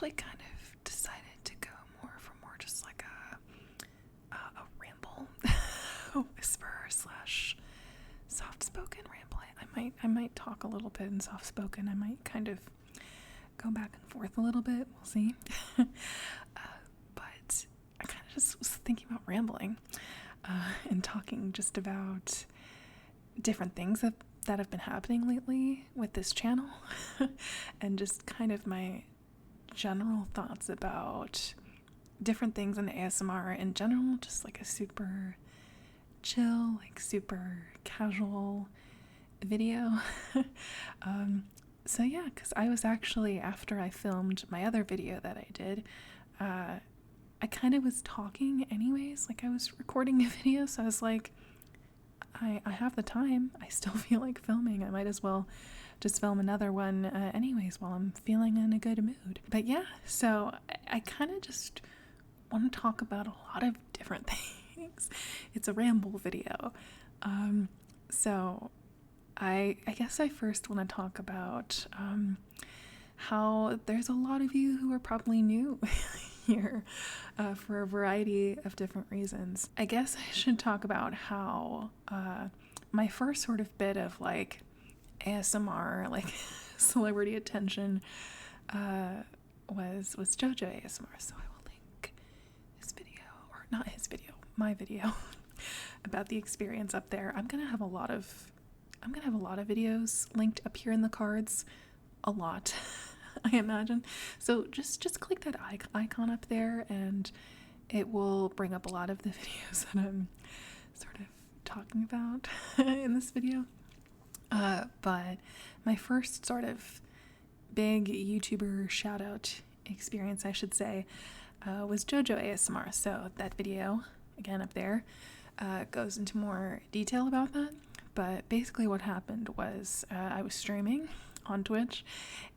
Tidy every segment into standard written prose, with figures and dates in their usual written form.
actually kind of decided to go more just like a ramble, whisper slash soft spoken ramble. I might talk a little bit in soft spoken. I might kind of go back and forth a little bit. We'll see. But I kind of just was thinking about rambling and talking just about different things that have been happening lately with this channel and just kind of my general thoughts about different things in the ASMR in general, just like a super chill, like super casual video. So yeah, because I was actually, after I filmed my other video that I did, I kind of was talking anyways, like I was recording a video, so I was like, I have the time. I still feel like filming. I might as well just film another one anyways while I'm feeling in a good mood. But yeah, so I kind of just want to talk about a lot of different things. It's a ramble video. So I guess I first want to talk about how there's a lot of you who are probably new here for a variety of different reasons. I guess I should talk about how my first sort of bit of like ASMR, like celebrity attention, was JoJo ASMR. So I will link his video, or not his video, my video about the experience up there. I'm gonna have a lot of videos linked up here in the cards, a lot. I imagine. So just click that icon up there and it will bring up a lot of the videos that I'm sort of talking about in this video. But my first sort of big YouTuber shout out experience, I should say, was JoJo ASMR. So that video, again up there, goes into more detail about that. But basically what happened was I was streaming on Twitch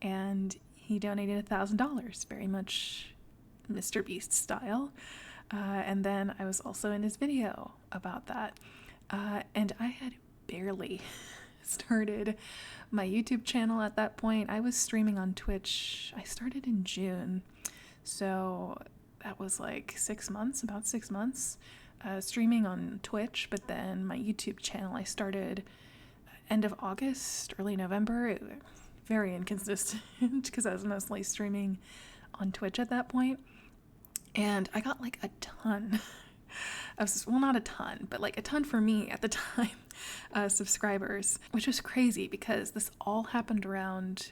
and he donated $1,000, very much Mr. Beast style. And then I was also in his video about that. And I had barely started my YouTube channel at that point. I was streaming on Twitch. I started in June. So that was like about 6 months streaming on Twitch. But then my YouTube channel, I started end of August, early November. Very inconsistent because I was mostly streaming on Twitch at that point. And I got like a ton of, well, not a ton, but like a ton for me at the time, subscribers, which was crazy because this all happened around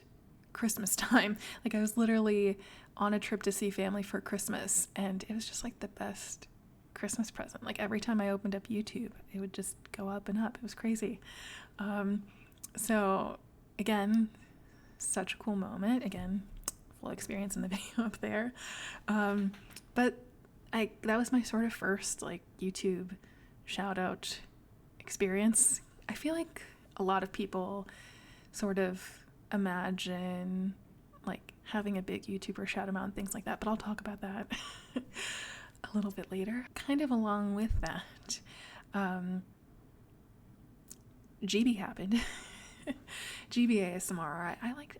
Christmas time. Like I was literally on a trip to see family for Christmas and it was just like the best Christmas present. Like every time I opened up YouTube, it would just go up and up. It was crazy. So again, such a cool moment. Again, full experience in the video up there. But that was my sort of first like YouTube shout out experience. I feel like a lot of people sort of imagine like having a big YouTuber shout them out and things like that, but I'll talk about that a little bit later. Kind of along with that, GB happened. GB ASMR. I like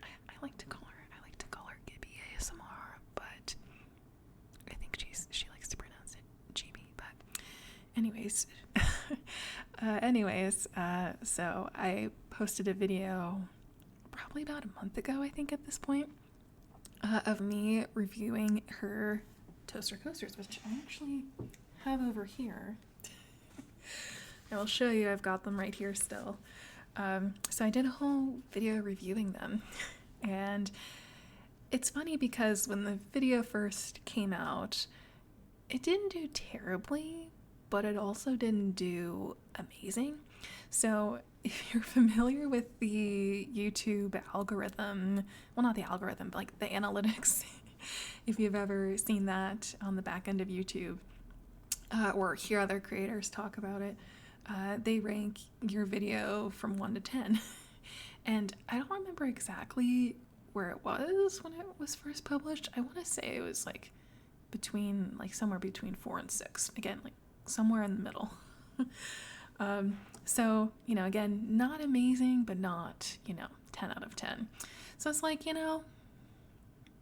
to call her Gibby ASMR, but I think she likes to pronounce it GB. But anyways, so I posted a video probably about a month ago, I think at this point, of me reviewing her toaster coasters, which I actually have over here. I will show you. I've got them right here still. So I did a whole video reviewing them, and it's funny because when the video first came out, it didn't do terribly, but it also didn't do amazing. So if you're familiar with the YouTube algorithm, well, not the algorithm, but like the analytics, if you've ever seen that on the back end of YouTube, or hear other creators talk about it, they rank your video from 1 to 10. And I don't remember exactly where it was when it was first published. I want to say it was like somewhere between 4 and 6. Again, like somewhere in the middle. So, again, not amazing, but not, 10 out of 10. So it's like,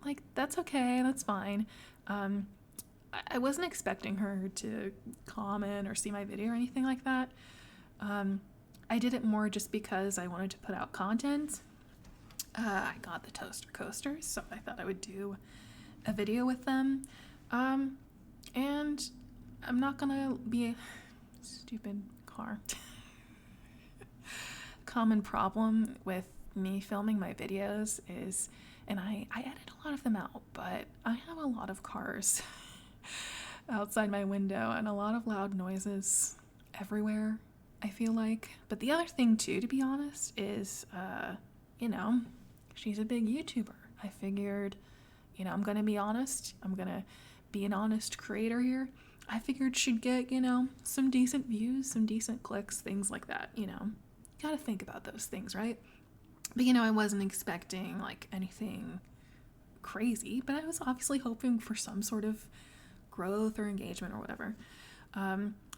like, that's okay, that's fine. I wasn't expecting her to comment or see my video or anything like that. I did it more just because I wanted to put out content. I got the toaster coasters, so I thought I would do a video with them. And I'm not gonna be a stupid car. Common problem with me filming my videos is, and I edit a lot of them out, but I have a lot of cars outside my window and a lot of loud noises everywhere, I feel like. But the other thing too, to be honest, is, she's a big YouTuber. I figured, I'm gonna be honest. I'm gonna be an honest creator here. I figured she'd get, some decent views, some decent clicks, things like that, Gotta think about those things, right? But, I wasn't expecting, like, anything crazy, but I was obviously hoping for some sort of growth or engagement or whatever.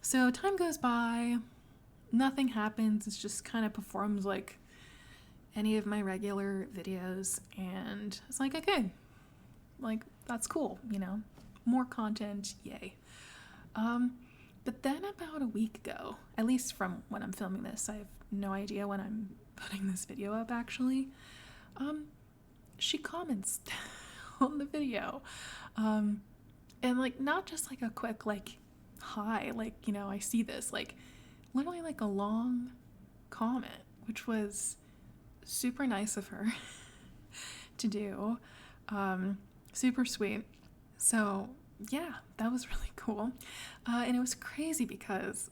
So time goes by, nothing happens. It's just kind of performs like any of my regular videos, and it's like, okay, like, that's cool, more content, yay. But then about a week ago, at least from when I'm filming this, I have no idea when I'm putting this video up actually, she comments on the video. And like, not just like a quick like hi, like, I see this, like literally like a long comment, which was super nice of her to do. Super sweet. So yeah, that was really cool. And it was crazy because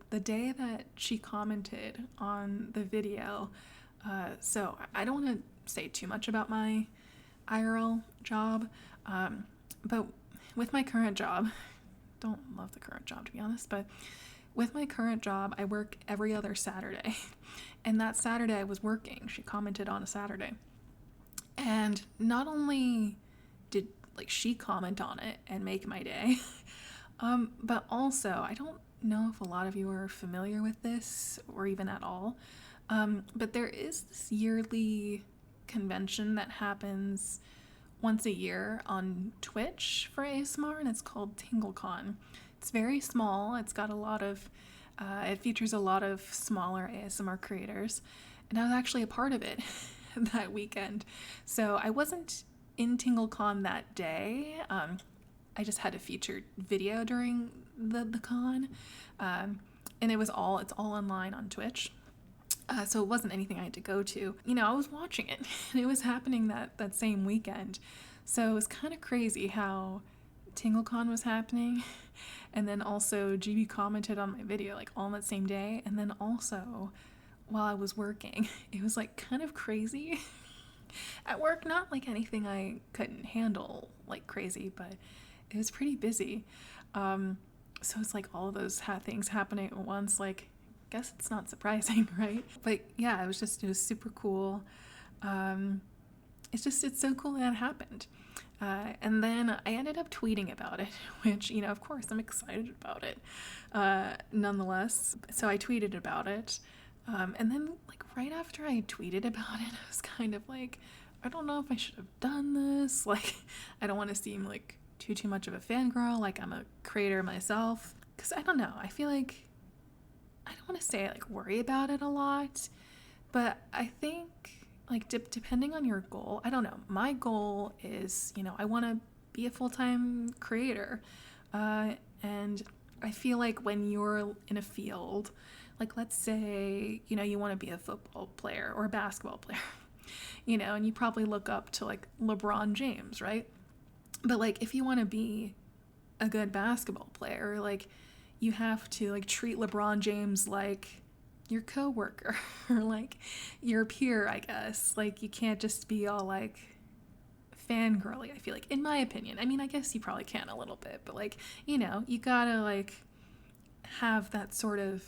the day that she commented on the video, so I don't want to say too much about my IRL job, but with my current job, don't love the current job to be honest, but with my current job, I work every other Saturday. And that Saturday I was working. She commented on a Saturday. And not only did like she comment on it and make my day, but also, I don't know if a lot of you are familiar with this or even at all, but there is this yearly convention that happens once a year on Twitch for ASMR, and it's called TingleCon. It's very small. It's got a lot of, it features a lot of smaller ASMR creators, and I was actually a part of it that weekend. So I wasn't in TingleCon that day. I just had a featured video during the con, and it's all online on Twitch. So it wasn't anything I had to go to. I was watching it, and it was happening that same weekend. So it was kind of crazy how TingleCon was happening, and then also GB commented on my video like all on that same day, and then also while I was working. It was like kind of crazy. At work, not like anything I couldn't handle like crazy, but it was pretty busy. So it's like all of those things happening at once. Like, I guess it's not surprising, right? But yeah, it was super cool. It's so cool that it happened. And then I ended up tweeting about it, which, of course I'm excited about it, nonetheless. So I tweeted about it. And then like right after I tweeted about it, I was kind of like, I don't know if I should have done this. Like, I don't want to seem like too much of a fangirl, like I'm a creator myself. Because I don't know, I feel like, I don't want to say like worry about it a lot, but I think like depending on your goal, I don't know, my goal is, I want to be a full-time creator. And I feel like when you're in a field, like let's say, you want to be a football player or a basketball player, and you probably look up to like LeBron James, right? But like if you want to be a good basketball player, like you have to like treat LeBron James like your coworker or like your peer, I guess. Like you can't just be all like fangirly, I feel like, in my opinion. I mean, I guess you probably can a little bit, but like, you gotta like have that sort of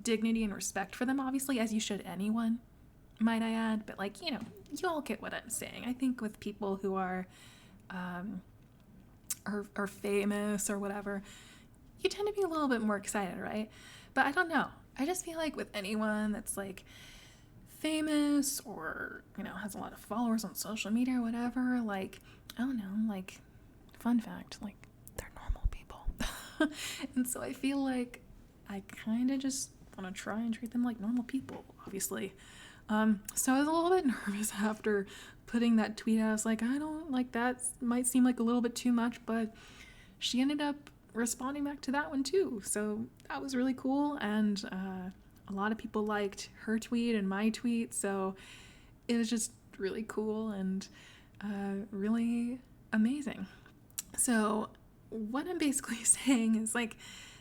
dignity and respect for them, obviously, as you should anyone, might I add. But like, you all get what I'm saying. I think with people who are famous or whatever, you tend to be a little bit more excited, right? But I don't know. I just feel like with anyone that's like famous or, you know, has a lot of followers on social media or whatever. Like, I don't know, like, fun fact, like, they're normal people. And so I feel like I kind of just want to try and treat them like normal people, obviously. So I was a little bit nervous after putting that tweet out. I was like, I don't like that, might seem like a little bit too much, but she ended up responding back to that one too. So that was really cool. And a lot of people liked her tweet and my tweet. So it was just really cool and really amazing. So what I'm basically saying is, like,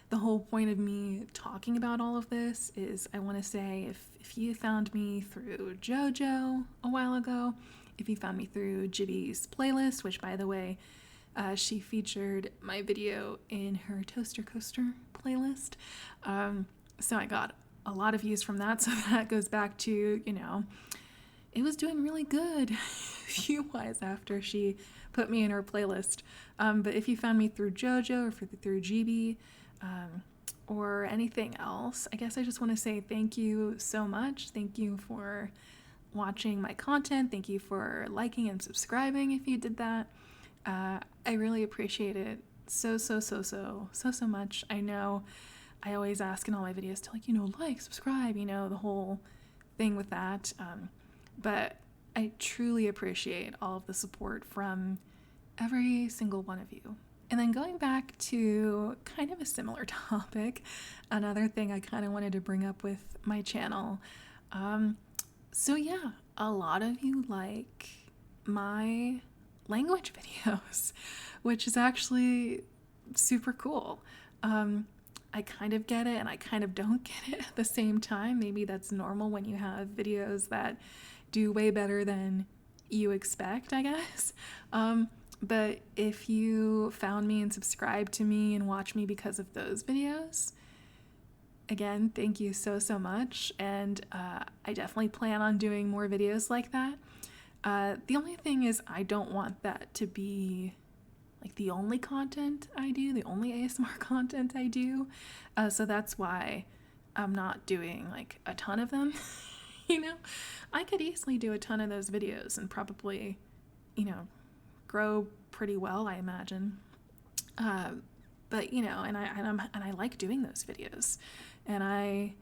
the whole point of me talking about all of this is I want to say if you found me through JoJo a while ago, if you found me through Jibby's playlist, which, by the way, she featured my video in her Toaster Coaster playlist. So I got a lot of views from that. So that goes back to, you know, it was doing really good view-wise after she put me in her playlist. But if you found me through JoJo or through GB or anything else, I guess I just want to say thank you so much. Thank you for watching my content. Thank you for liking and subscribing if you did that. I really appreciate it so much. I know I always ask in all my videos to, like, you know, like, subscribe, you know, the whole thing with that. But I truly appreciate all of the support from every single one of you. And then going back to kind of a similar topic, another thing I kind of wanted to bring up with my channel. So yeah, a lot of you like my language videos, which is actually super cool. I kind of get it and I kind of don't get it at the same time. Maybe that's normal when you have videos that do way better than you expect, I guess. But if you found me and subscribed to me and watch me because of those videos, again, thank you so much. And I definitely plan on doing more videos like that. The only thing is I don't want that to be like the only content I do, the only ASMR content I do. So that's why I'm not doing like a ton of them. You know, I could easily do a ton of those videos and probably, you know, grow pretty well, I imagine. But you know, and I like doing those videos, and I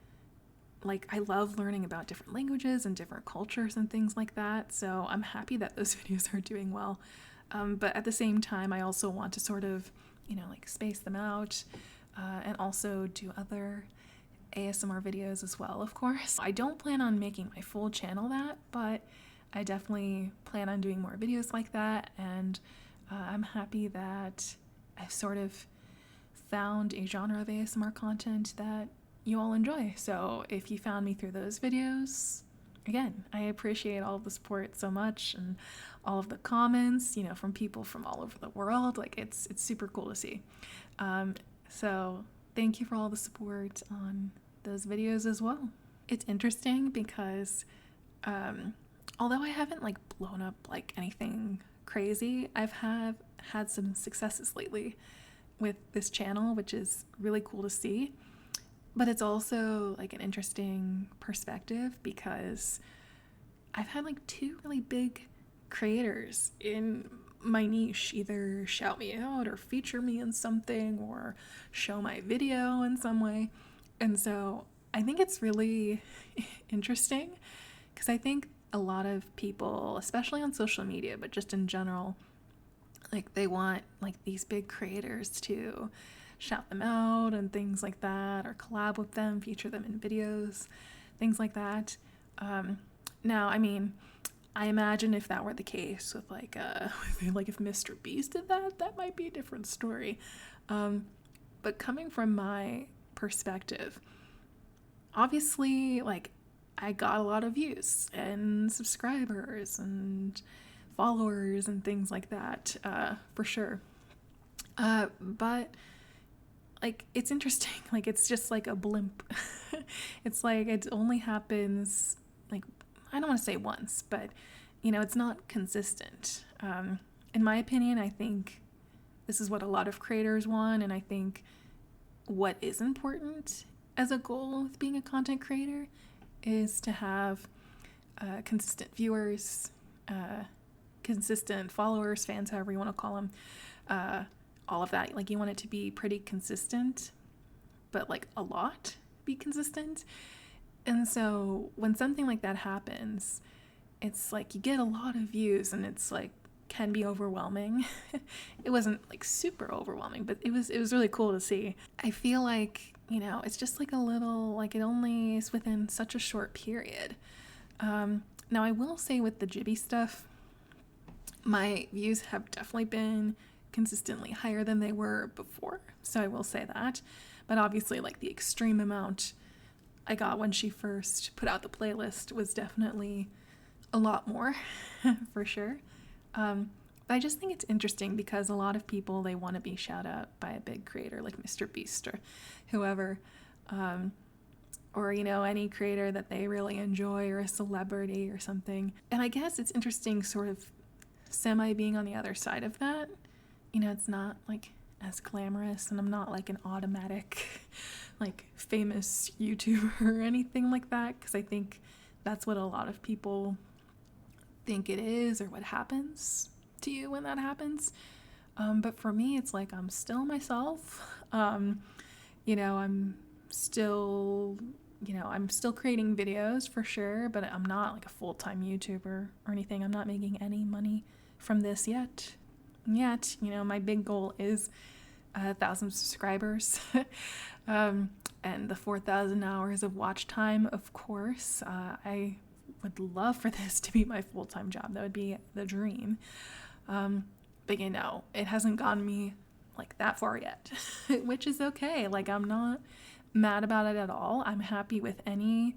love learning about different languages and different cultures and things like that. So I'm happy that those videos are doing well. But at the same time, I also want to sort of, you know, like space them out and also do other ASMR videos as well, of course. I don't plan on making my full channel that, but I definitely plan on doing more videos like that, and I'm happy that I've sort of found a genre of ASMR content that you all enjoy. So if you found me through those videos, again, I appreciate all of the support so much and all of the comments, you know, from people from all over the world. Like, it's super cool to see. So thank you for all the support on those videos as well. It's interesting because although I haven't like blown up like anything crazy, I've had some successes lately with this channel, which is really cool to see. But it's also like an interesting perspective because I've had like two really big creators in my niche either shout me out or feature me in something or show my video in some way. And so I think it's really interesting because I think a lot of people, especially on social media, but just in general, like they want like these big creators to shout them out and things like that, or collab with them, feature them in videos, things like that. Now, I mean, I imagine if that were the case with like if Mr. Beast did that, that might be a different story. But coming from my perspective, obviously, like, I got a lot of views and subscribers and followers and things like that, for sure. But like, it's interesting. Like, it's just like a blimp. It's like it only happens, like, I don't want to say once, but you know, it's not consistent. In my opinion, I think this is what a lot of creators want, and I think what is important as a goal with being a content creator is to have consistent viewers, consistent followers, fans, however you want to call them, all of that. Like, you want it to be pretty consistent, but like a lot be consistent. And so when something like that happens, it's like you get a lot of views and it's like can be overwhelming. It wasn't like super overwhelming, but it was really cool to see. I feel like, you know, it's just like a little, like it only is within such a short period. Now I will say with the Jibby stuff, my views have definitely been consistently higher than they were before, so I will say that. But obviously, like, the extreme amount I got when she first put out the playlist was definitely a lot more, for sure. But I just think it's interesting because a lot of people, they want to be shout out by a big creator like Mr. Beast or whoever, or, you know, any creator that they really enjoy, or a celebrity or something. And I guess it's interesting sort of semi being on the other side of that. You know, it's not like as glamorous, and I'm not like an automatic like famous YouTuber or anything like that, because I think that's what a lot of people think it is, or what happens to you when that happens. But for me, it's like I'm still myself. You know, I'm still creating videos for sure, but I'm not like a full-time YouTuber or anything. I'm not making any money from this yet. You know, my big goal is 1,000 subscribers, and the 4,000 hours of watch time, of course. I would love for this to be my full-time job. That would be the dream. But, you know, it hasn't gotten me like that far yet, which is okay. Like, I'm not mad about it at all. I'm happy with any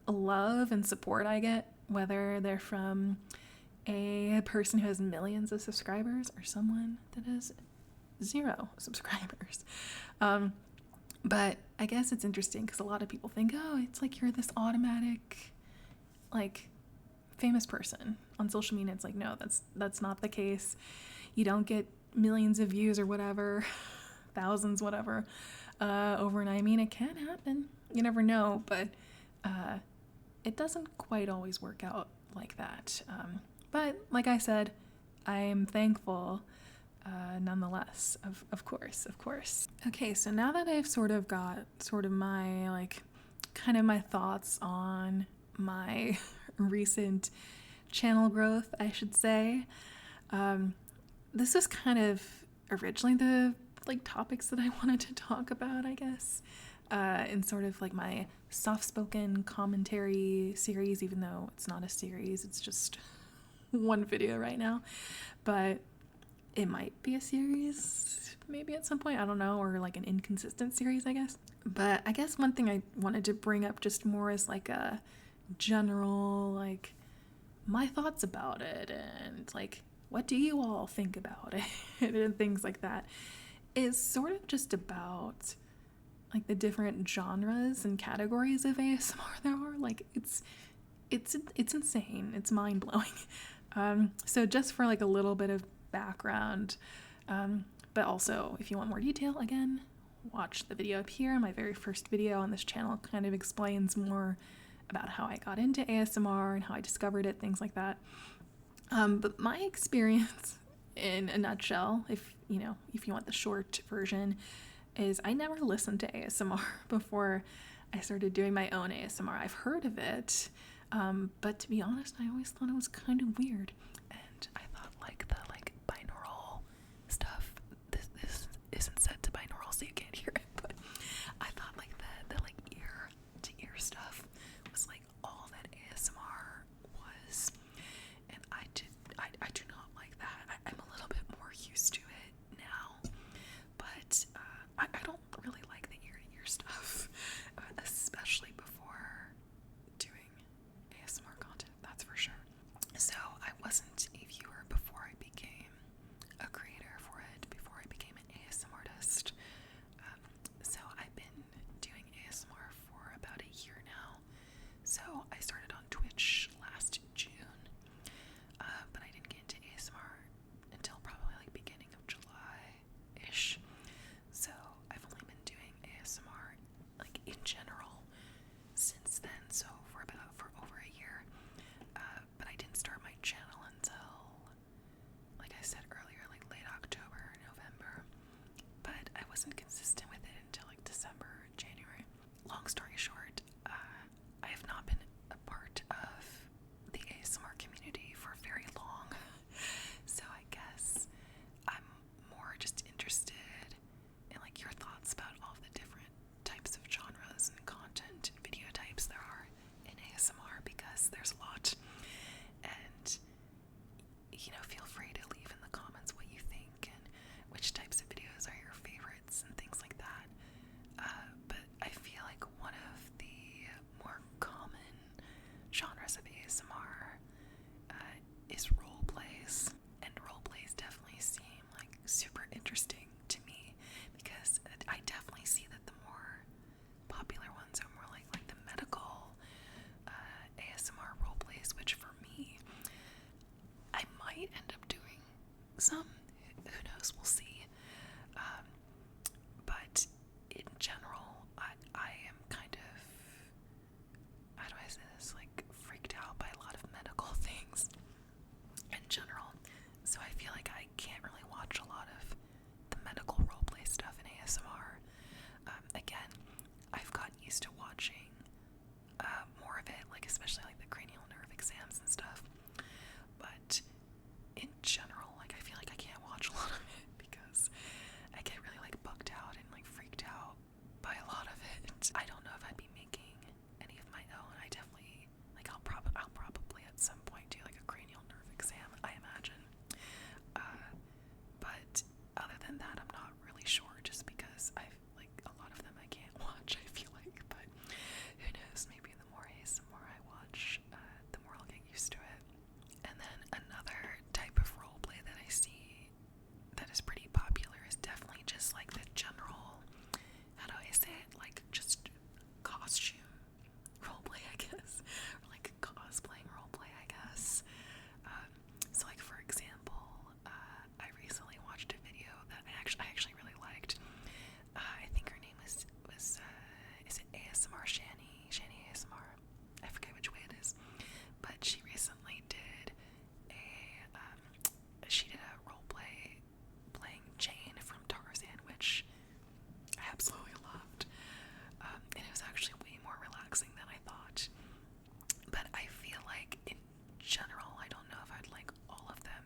love and support I get, whether they're from a person who has millions of subscribers or someone that has 0 subscribers. But I guess it's interesting because a lot of people think, oh, it's like you're this automatic, like, famous person on social media. It's like, no, that's not the case. You don't get millions of views or whatever, thousands, whatever, overnight. I mean, it can happen. You never know, but it doesn't quite always work out like that. But like I said, I am thankful nonetheless, of course. Okay, so now that I've sort of got my, like, kind of my thoughts on my recent channel growth, I should say, this was kind of originally the, like, topics that I wanted to talk about, I guess, in sort of like my soft-spoken commentary series, even though it's not a series, it's just one video right now, but it might be a series maybe at some point, I don't know, or like an inconsistent series, I guess. But I guess one thing I wanted to bring up just more as like a general, like, my thoughts about it, and like, what do you all think about it and things like that, is sort of just about like the different genres and categories of ASMR there are. Like, it's insane, it's mind-blowing. So just for like a little bit of background, but also if you want more detail, again, watch the video up here. My very first video on this channel kind of explains more about how I got into ASMR and how I discovered it, things like that. But my experience in a nutshell, if you want the short version, is I never listened to ASMR before I started doing my own ASMR. I've heard of it, but to be honest, I always thought it was kind of weird, and I thought like the binaural stuff. This isn't set to binaural, so you can't hear it. But I thought like the like ear to ear stuff was like all that ASMR was, and I do not like that. I'm a little bit more used to it now, but I don't really like the ear to ear stuff, especially before doing ASMR content, that's for sure. So I wasn't a viewer before I became a creator for it, before I became an ASMR artist. So I've been doing ASMR for about a year now. So I started on Twitch last June, but I didn't get into ASMR until probably like beginning of July-ish. So I've only been doing ASMR like in general since then, so for over a year. wasn't consistent with it until like December, January. Long story short, I have not been a part of the ASMR community for very long, so I guess I'm more just interested in like your thoughts about all the different types of genres and content and video types there are in ASMR, because there's a lot. And feel free to leave in the comments what you think and which types of videos are your favorites and things like that. But I feel like one of the more common genres of ASMR is role plays, and role plays definitely seem like super interesting to me, because I definitely see that the more popular ones are more like the medical ASMR role plays, which for me, I might end up doing some. Who knows? We'll see. But in general, I am kind of, how do I say this, like freaked out by a lot of medical things in general. So I feel like I can't really watch a lot of the medical roleplay stuff in ASMR. Again, I've gotten used to watching more of it, like especially like the cranial nerve exams and stuff. But in general, like I feel like I can't watch a lot of it because I get really like bugged out and like freaked out by a lot of it. I don't know if I'd be making any of my own. I definitely like I'll probably at some point do like a cranial nerve exam, I imagine. But other than that, I'm not really sure, just because I've like a lot of them I can't watch, I feel like. But who knows, maybe the more ASMR I watch, the more I'll get used to it. And then another type of roleplay that I see that is pretty popular is definitely just like the general, how do I say it, like just costume roleplay, I guess, or like cosplaying roleplay, I guess. So like for example, I recently watched a video that I actually really liked. I think her name is it ASMR Shani ASMR? I forget which way it is, but she recently did she did a roleplay playing Jane from Tarzan, which I absolutely loved. And it was actually way more relaxing than I thought. But I feel like in general, I don't know if I'd like all of them,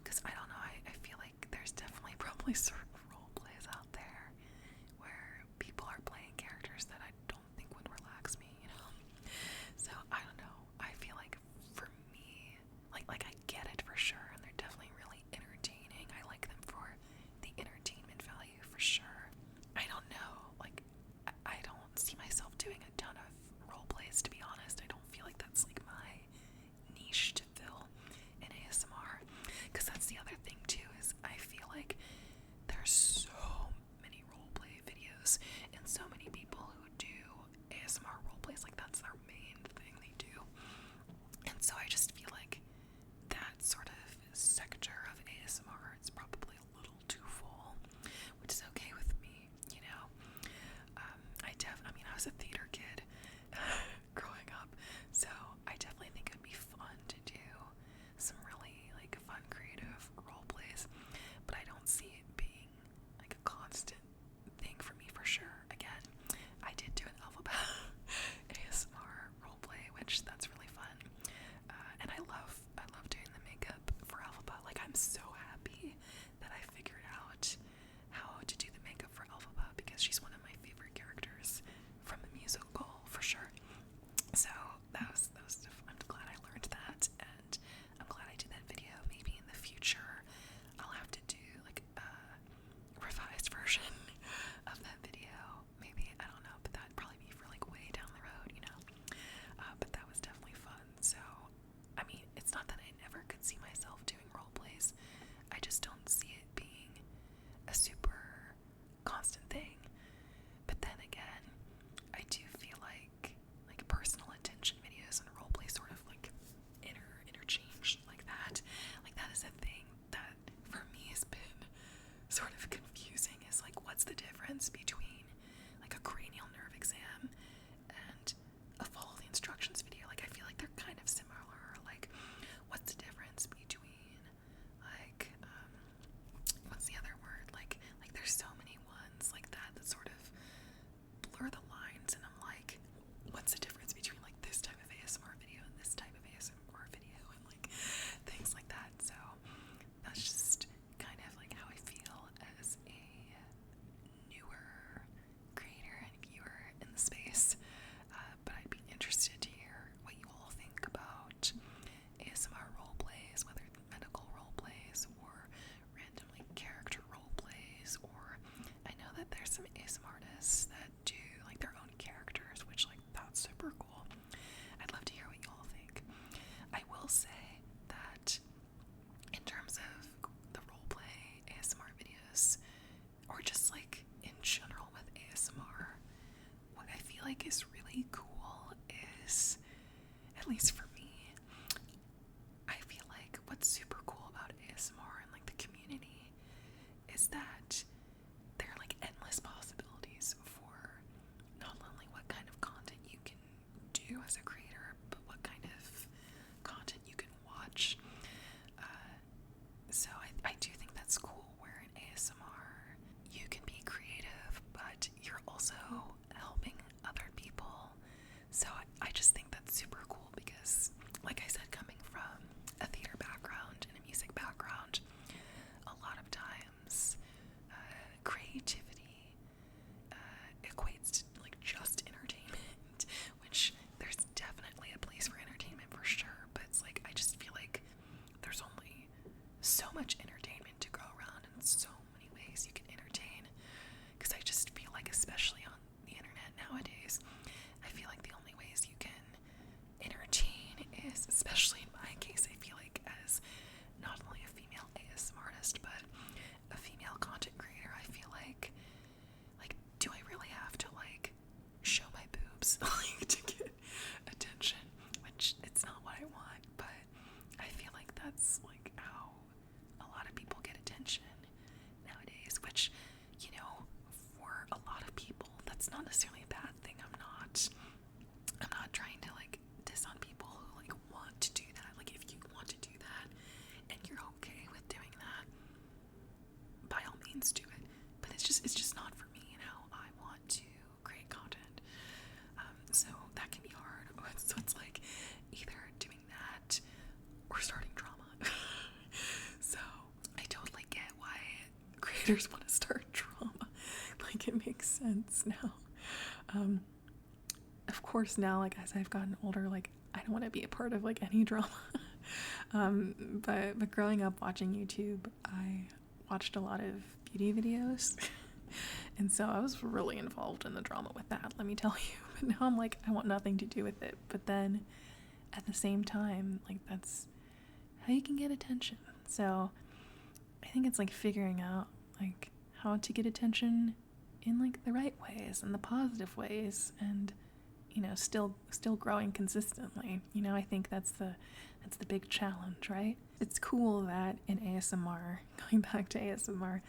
because I don't know, I feel like there's definitely probably certain role plays out there where people are playing characters that I don't think would relax me, So I don't know. I feel like for me, like I get it for sure, and they're definitely really entertaining. I like them for the entertainment value for sure. I don't know, like I don't see myself doing a ton of role plays, to be honest. I don't feel like that's like my niche to fill in ASMR, because that's the other thing too, is I feel like there's so many roleplay videos and so many people who do ASMR roleplays, like that's their main thing they do. And so I just feel like that sort of sector of ASMR is probably a little too full, which is okay with me, I was a theater kid growing up, so I definitely think it would be fun to do some really like fun creative role plays, but I don't see it being like a constant thing for me for sure. Again, I did do an alphabet ASMR roleplay, which that's really fun, and I love doing the makeup for Alphaba. Like I'm so happy that I figured out how to do the makeup for Alphaba, because she's one of my favorite characters from the musical for sure. So that was I'm glad I learned that, and I'm glad I did that video. Maybe in the future I'll have to do like a revised version of that video. Maybe, I don't know, but that'd probably be for like way down the road, but that was definitely fun. So I mean, it's not that I never could see myself doing role plays, I just don't see it being a super constant thing. But then again, I do feel like personal attention videos and roleplay sort of like interchange like that. Like that is a thing that for me has been sort of confusing, is like what's the difference between like a cranial nerve exam and a follow the instructions video? Like I feel like they're kind of similar. Like what's the difference between like what's the other word? Like there's so many ones. some ASMR artists that do like their own characters, which like that's super cool. I'd love to hear what you all think. I will say that in terms of the roleplay ASMR videos, or just like in general with ASMR, what I feel like is really cool is, at least for me, I feel like what's super cool about ASMR and like the community is that there are like endless possibilities for not only what kind of content you can do as a creator, but what kind of content you can watch. So I do think that's cool, where in ASMR you can be creative, but you're also helping other people. So I just think that's super cool because, like I said, coming from a theater background and a music background, a lot of times creativity equates to like just entertainment, which there's definitely a place for entertainment for sure, but it's like I just feel like there's only so much entertainment to go around and so many ways you can entertain, because I just feel like, especially on the internet nowadays, I feel like the only ways you can entertain is, especially in my case, I feel like as not only a female ASMR artist but a female content creator, I feel like do I really have to like show my boobs like to get attention? Which it's not what I want, but I feel like that's like how a lot of people get attention nowadays, which, you know, for a lot of people that's not necessarily a bad thing. I'm not trying to like diss on people who like want to do that. Like, if you want to do that and you're okay with doing that, by all means do it. But it's just not for me, you know. I want to create content, so that can be hard. So it's like either doing that or starting drama. So I totally get why creators want to start drama. Like, it makes sense now. Of course now, like, as I've gotten older, like, I don't want to be a part of like any drama. But growing up watching YouTube, I watched a lot of beauty videos. And so I was really involved in the drama with that, let me tell you. But now I'm like, I want nothing to do with it. But then at the same time, like, that's how you can get attention. So I think it's like figuring out like how to get attention in like the right ways and the positive ways, and, you know, still growing consistently. You know, I think that's the big challenge, right? It's cool that in ASMR, going back to ASMR,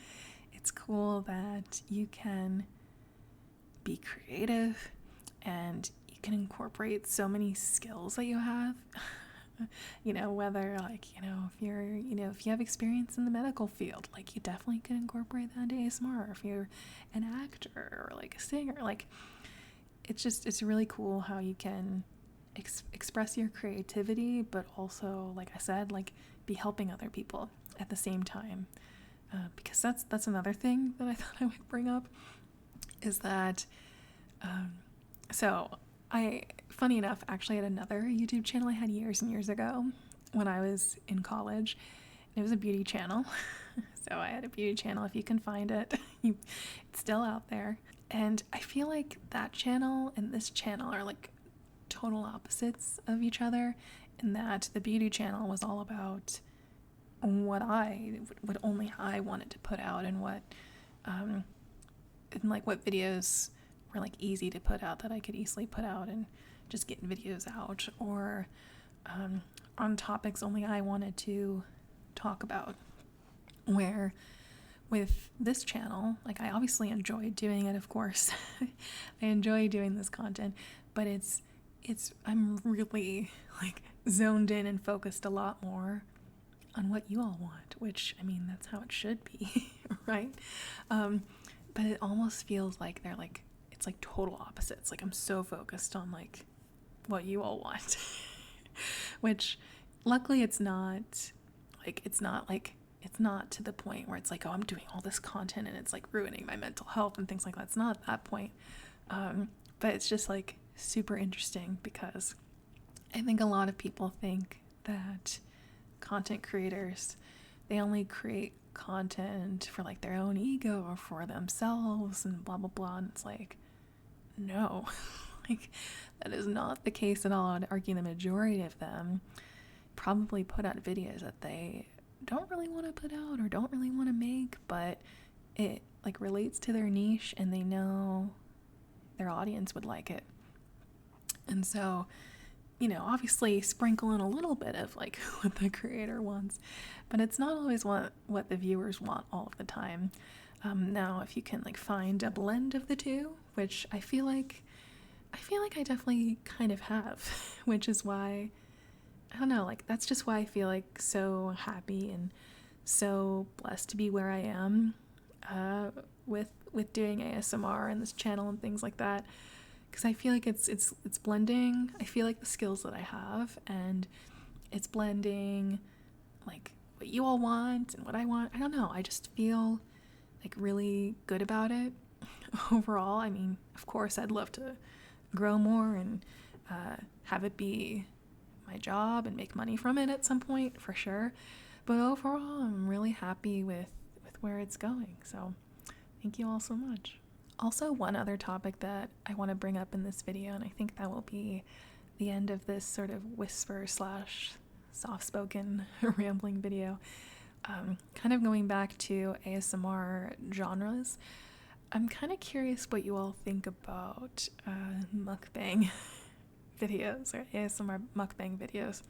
it's cool that you can be creative and you can incorporate so many skills that you have. You know, whether like, you know, if you have experience in the medical field, like, you definitely can incorporate that into ASMR. Or if you're an actor or like a singer, like, it's really cool how you can express your creativity, but also, like I said, like, be helping other people at the same time. Because that's another thing that I thought I would bring up, is that so funny enough, actually had another YouTube channel I had years and years ago when I was in college. It was a beauty channel. So I had a beauty channel. If you can find it, it's still out there. And I feel like that channel and this channel are like total opposites of each other, in that the beauty channel was all about what only I wanted to put out, and what what videos were like easy to put out, that I could easily put out and just get videos out, or on topics only I wanted to talk about. Where with this channel, like, I obviously enjoy doing it, of course. I enjoy doing this content, but I'm really like zoned in and focused a lot more on what you all want, which, I mean, that's how it should be, right? But it almost feels like it's like total opposites. Like, I'm so focused on like what you all want, which luckily it's not to the point where it's like, oh, I'm doing all this content and it's like ruining my mental health and things like that. It's not at that point. But it's just like super interesting, because I think a lot of people think that content creators, they only create content for like their own ego or for themselves and blah blah blah, and it's like, no. Like, that is not the case at all. I'd argue the majority of them probably put out videos that they don't really want to put out or don't really want to make, but it like relates to their niche and they know their audience would like it. And so, you know, obviously sprinkle in a little bit of like what the creator wants, but it's not always what the viewers want all of the time. Now, if you can like find a blend of the two, which I feel like I definitely kind of have, which is why, I don't know, like that's just why I feel like so happy and so blessed to be where I am with doing ASMR and this channel and things like that. Because I feel like it's blending, I feel like the skills that I have, and it's blending like what you all want and what I want. I don't know, I just feel like really good about it overall. I mean, of course I'd love to grow more and have it be my job and make money from it at some point, for sure. But overall, I'm really happy with where it's going. So thank you all so much. Also, one other topic that I want to bring up in this video, and I think that will be the end of this sort of whisper / soft-spoken rambling video, kind of going back to ASMR genres. I'm kind of curious what you all think about mukbang videos or ASMR mukbang videos.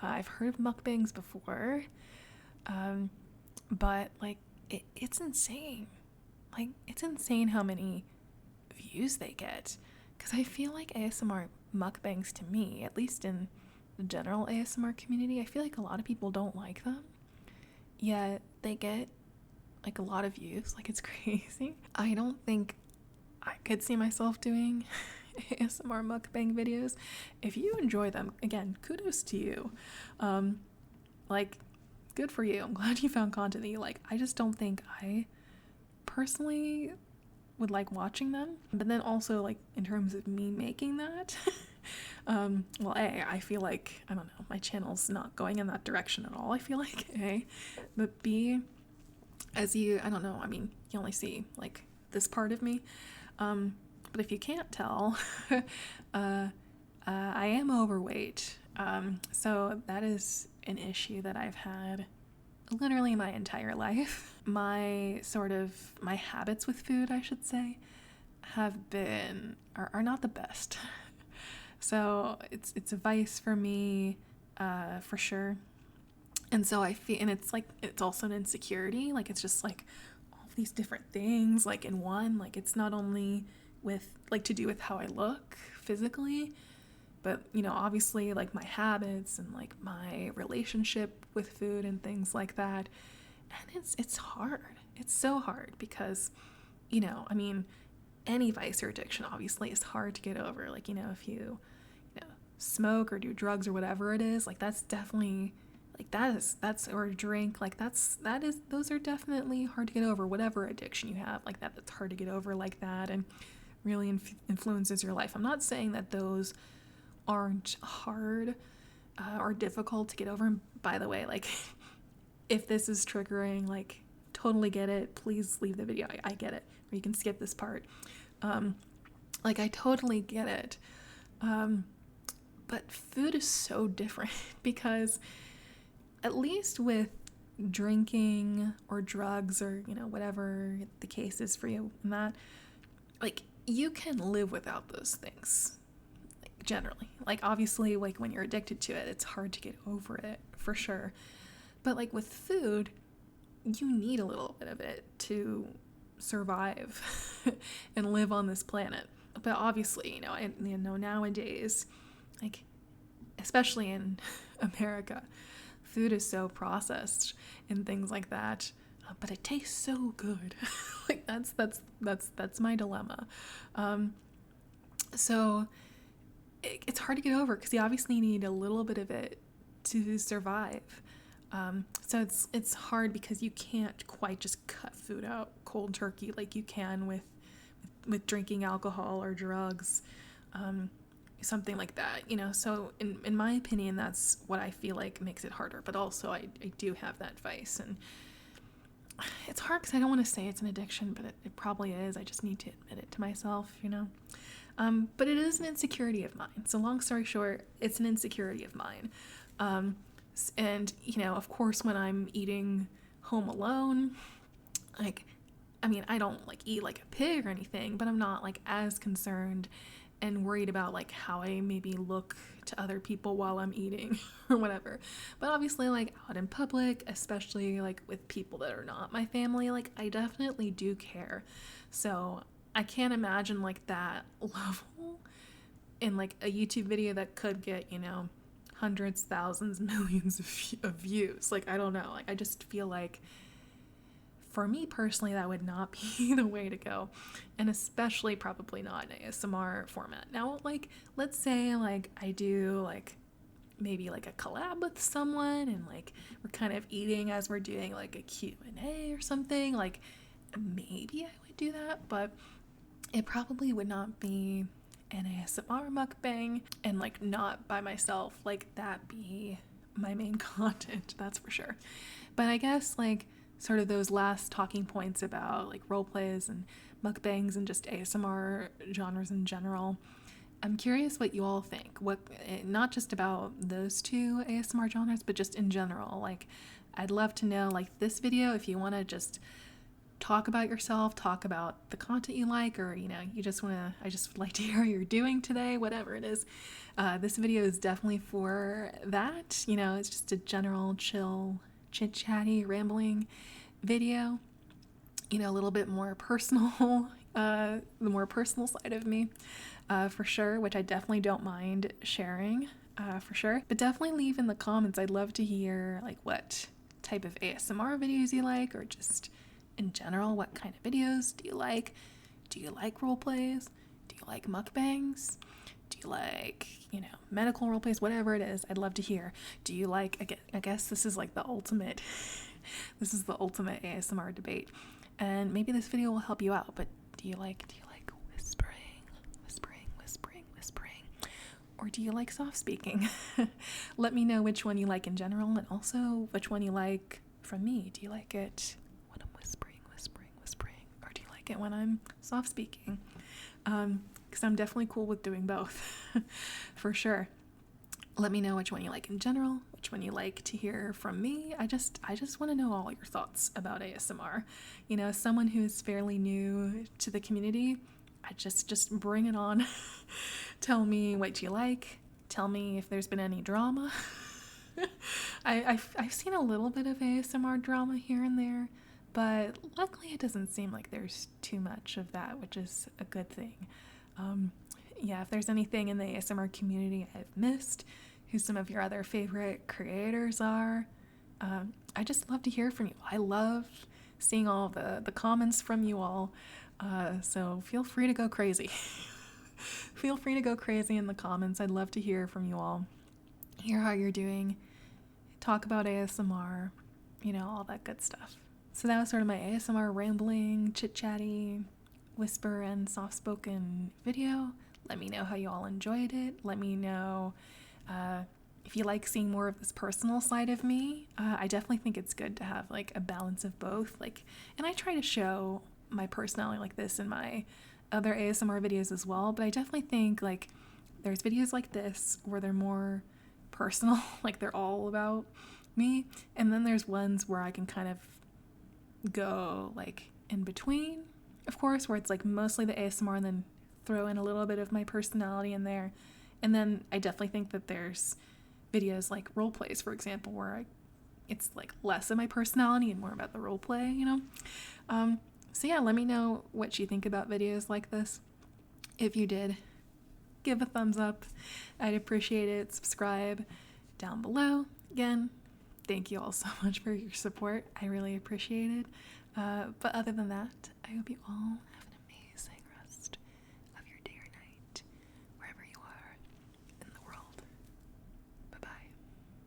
I've heard of mukbangs before, but like it's insane. Like, it's insane how many views they get. Because I feel like ASMR mukbangs, to me, at least in the general ASMR community, I feel like a lot of people don't like them. Yet they get like a lot of views. Like, it's crazy. I don't think I could see myself doing ASMR mukbang videos. If you enjoy them, again, kudos to you. Like, good for you. I'm glad you found content that you like. I just don't think I personally would like watching them. But then also, like, in terms of me making that, well, I feel like, I don't know, my channel's not going in that direction at all, I feel like, but B, as you, I don't know, I mean, you only see like this part of me, but if you can't tell, I am overweight, so that is an issue that I've had literally my entire life. My habits with food, I should say, are not the best. So it's a vice for me, for sure. And so I feel, and it's like, it's also an insecurity. Like, it's just like all of these different things, like in one, like it's not only with like to do with how I look physically, but, you know, obviously like my habits and like my relationship with food and things like that. And it's hard. It's so hard because, you know, I mean, any vice or addiction obviously is hard to get over. Like, you know, if you know, smoke or do drugs or whatever it is, like that's definitely like that's or drink, like those are definitely hard to get over. Whatever addiction you have, like that's hard to get over like that, and really influences your life. I'm not saying that those aren't hard or difficult to get over. And by the way, like if this is triggering, like totally get it, please leave the video. I get it, or you can skip this part. Like I totally get it. But food is so different because at least with drinking or drugs or, you know, whatever the case is for you, and that, like, you can live without those things, like, generally. Like, obviously, like, when you're addicted to it, it's hard to get over it, for sure. But, like, with food, you need a little bit of it to survive and live on this planet. But obviously, you know, nowadays, like, especially in America, food is so processed and things like that, but it tastes so good. Like that's my dilemma. So it's hard to get over because you obviously need a little bit of it to survive. So it's hard because you can't quite just cut food out cold turkey like you can with drinking alcohol or drugs, something like that, you know. So in my opinion, that's what I feel like makes it harder. But also I do have that vice, and it's hard because I don't want to say it's an addiction, but it probably is. I just need to admit it to myself, you know? But it is an insecurity of mine. So long story short, it's an insecurity of mine. And, you know, of course, when I'm eating home alone, like, I mean, I don't like eat like a pig or anything, but I'm not like as concerned and worried about like how I maybe look to other people while I'm eating or whatever. But obviously, like out in public, especially like with people that are not my family, like I definitely do care. So I can't imagine like that level in like a YouTube video that could get, you know, hundreds, thousands, millions of views. Like, I don't know. Like, I just feel like for me personally, that would not be the way to go. And especially probably not in ASMR format. Now, like, let's say like I do like maybe like a collab with someone and like we're kind of eating as we're doing like a Q&A or something, like maybe I would do that, but it probably would not be an ASMR mukbang and like not by myself, like that be my main content, that's for sure. But I guess like sort of those last talking points about like role plays and mukbangs and just ASMR genres in general, I'm curious what you all think. What, not just about those two ASMR genres, but just in general. Like, I'd love to know, like, this video, if you want to just talk about yourself, talk about the content you like, or, you know, you just want to, I just would like to hear how you're doing today, whatever it is. This video is definitely for that. You know, it's just a general, chill, chit-chatty, rambling video. You know, a little bit more personal, the more personal side of me, for sure, which I definitely don't mind sharing, for sure. But definitely leave in the comments. I'd love to hear, like, what type of ASMR videos you like, or just in general, what kind of videos do you like? Do you like role plays? Do you like mukbangs? Do you like, you know, medical role plays? Whatever it is, I'd love to hear. Do you like, I guess this is like the ultimate, this is the ultimate ASMR debate. And maybe this video will help you out, but do you like whispering? Or do you like soft speaking? Let me know which one you like in general, and also which one you like from me. Do you like it when I'm whispering? Or do you like it when I'm soft speaking? Because I'm definitely cool with doing both, for sure. Let me know which one you like in general, which one you like to hear from me. I just want to know all your thoughts about ASMR. You know, as someone who is fairly new to the community, I just bring it on. Tell me what you like. Tell me if there's been any drama. I've seen a little bit of ASMR drama here and there, but luckily it doesn't seem like there's too much of that, which is a good thing. Yeah, if there's anything in the ASMR community I've missed, who some of your other favorite creators are, I just love to hear from you. I love seeing all the comments from you all, so feel free to go crazy. Feel free to go crazy in the comments. I'd love to hear from you all, hear how you're doing, talk about ASMR, you know, all that good stuff. So that was sort of my ASMR rambling, chit-chatty, whisper and soft-spoken video. Let me know how you all enjoyed it. Let me know if you like seeing more of this personal side of me. I definitely think it's good to have like a balance of both. Like, and I try to show my personality like this in my other ASMR videos as well, but I definitely think like there's videos like this where they're more personal, like they're all about me, and then there's ones where I can kind of go like in between, of course, where it's like mostly the ASMR and then throw in a little bit of my personality in there. And then I definitely think that there's videos like role plays, for example, where it's like less of my personality and more about the role play, you know? So yeah, let me know what you think about videos like this. If you did, give a thumbs up. I'd appreciate it. Subscribe down below. Again, thank you all so much for your support. I really appreciate it. But other than that, I hope you all have